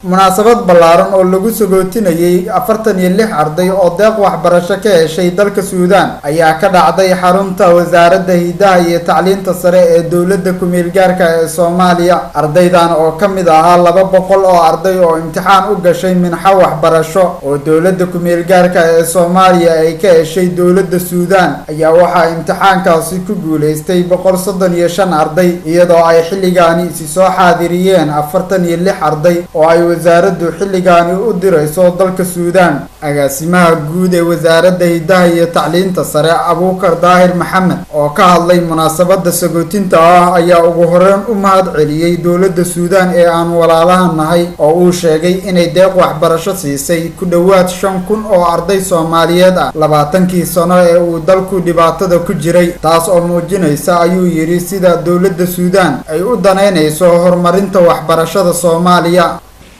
munaasabad ballaaran oo lagu sagootinayay 46 arday oo deeq waxbarasho ka heshay dalka Suudaan ayaa ka dhacday xarunta wasaaradda hidaha iyo tacliinta sare ee dowladda ku-meel gaarka ee Soomaaliya. Ardaydan oo ka mid ahaa 200 oo arday oo imtixaan u gashay minxa waxbarasho oo dowladda ku-meel gaarka ee Soomaaliya ay ka heshay dowladda Suudaan ayaa waxa imtixaankaasi ku guuleystay 135 arday iyadoo ay xilligaani si soo xaadiriyeen 46 arday oo ay wasaaraddu xilligaani u dirayso dalka Suudaan. agaasimaha guud ee wasaaradda hidaha iyo tacliinta sare Abuukar Daahir Maxamed oo ka hadlay munaasabadda sagootinta ayaa ugu horreyn u mahad celiyay dowladda Suudaan ee aan walaalaha nahay oo uu sheegay inay deeq waxbarasho siisay ku dhawaad 5,000 oo arday Soomaaliyeed ah 20 sano ee uu dalku dhibaatada ku jiray, taas oo muujinaysa ayuu yiri sida dowladda Suudaan ay u daneynayso horumarinta waxbarashada Soomaaliya.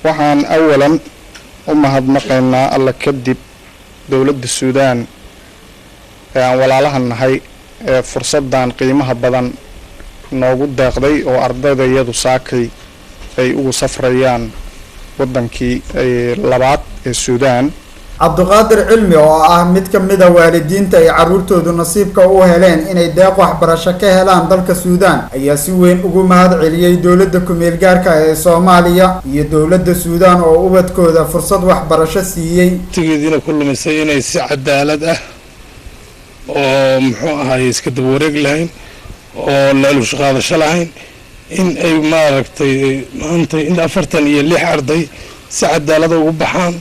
waxaan awalan u mahadnaqaynaa alla kadib dowladda Suudaan ee aan walaalaha nahay ee fursadan qiimaha badan noogu deeqday oo ardaydayadu saakay ay ugu safrayaan wadankii labaad ee Suudaan. Cabduqaadir Cilmi oo ah mid ka mid ah waalidiinta ay caruurtoodu nasiibka u heleen inay deeq waxbarasho ka helaan dalka Suudaan ayaa si weyn ugu mahad celiyay dowladda ku-meel gaarka ee Soomaaliya iyo dowladda Suudaan oo ubadkooda fursad waxbarasho siiyay. tigeedina ku lumisay inay si cadaalad ah oo muxuu ahaay iska daba wareeg lahayn oo laaluush qaadasho lahayn in ay maaragtay maanta in 46 arday si cadaalad ugu baxaan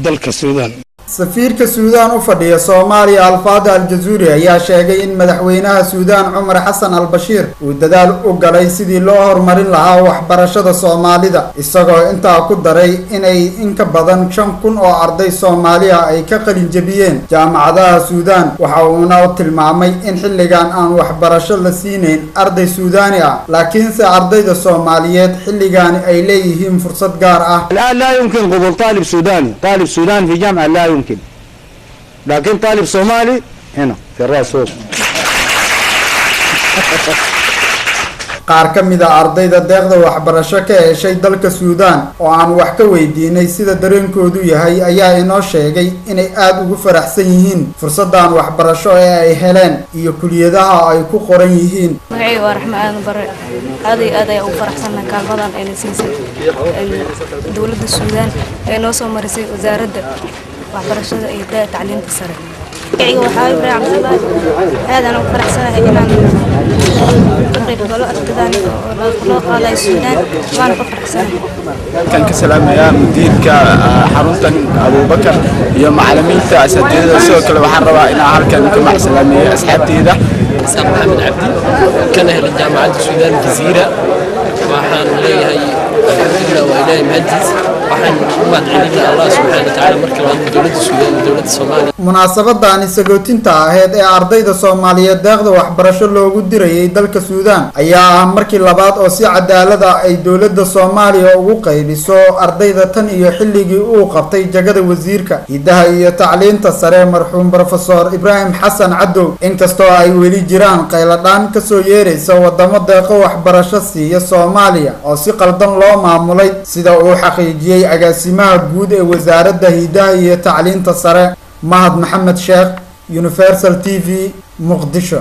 dalka Suudaan. safiirka Suudaan u fadhiya Soomaaliya Alfaada Al-Jazuuri ayaa sheegay in madaxweynaha Suudaan Umar Hassan Al-Bashir uu dadaal u galay sidii loo horumarin lahaa waxbarashada Soomaalida, isagoo intaa ku daray inay in ka badan 5,000 oo arday Soomaaliya ay ka qalin jabiyeen jaamacadaha Suudaan. waxa uuna tilmaamay in xilligan aan waxbarasho la siinayn arday Suudaani ah, laakiinse ardayda Soomaaliyeed xilligan ay leeyihiin fursad gaar ah. لا يمكن قبول طالب سوداني في جامعة، لا يمكن، لكن طالب صومالي هنا في الرأس فوق. qaar ka mid ah ardayda deeqda waxbarasho ka heshay dalka Suudaan oo aan wax ka weydiinay sida dareenkoodu yahay ayaa inoo sheegay inay aad ugu faraxsan yihiin fursadan waxbarasho ee ay heleen iyo kuliyadaha ay ku qoran yihiin. magacayga waa Raxmaan Bare, aad ay ugu faraxsanahay kaalmadan ay siisay dowladda Suudaan ee noo soo marisay wasaaradda waxbarashada iyo tacliinta sare. magacayga waxaa Ibraahim Cabdullaahi, aad aan ugu faraxsanahay inaan qayb galo ardaydan oo loo qaaday Suudaan, waan ku faraxsanahay. kan ka salaamaya mudiirka xaruntan Abuubakar iyo macallimiinta asxaabteeda. sidoo kale waxaan rabaa inaan halkan ka macsalaameeyo asxaabteeda Isaac Maxamed Cabdi kana helay jaamacadda Suudaan Jazeera. waxaan leeyahay alxamdulillah waa ilaahay mahadiis. waxaan u mahadcelinayaa Allah subxaanahu wa ta'aala markii labaad dowladda Suudaan iyo dowladda Soomaaliya. munaasabadani sagootinta ahayd ee ardayda Soomaaliyeed deeqda waxbarasho loogu dirayay dalka Suudaan ayaa ah markii labaad oo si cadaalad ah ay dowladda Soomaaliya ugu qaybiso ardayda tan iyo xilligii uu qabtay jagada wasiirka hidaha iyo tacliinta sare marxuum Professor Ibraahim Xasan Cadow. inkastoo ay weli jiraan qayladhaan ka soo yeeraysa wadamo deeqo waxbarasho siiya Soomaaliya oo si qaldan loo maamulay, sida uu xaqiijiyay agaasimaha guud ee wasaaradda hidaha iyo tacliinta sare Mahad Maxamed Sheekh, Universal TV, Muqdisho.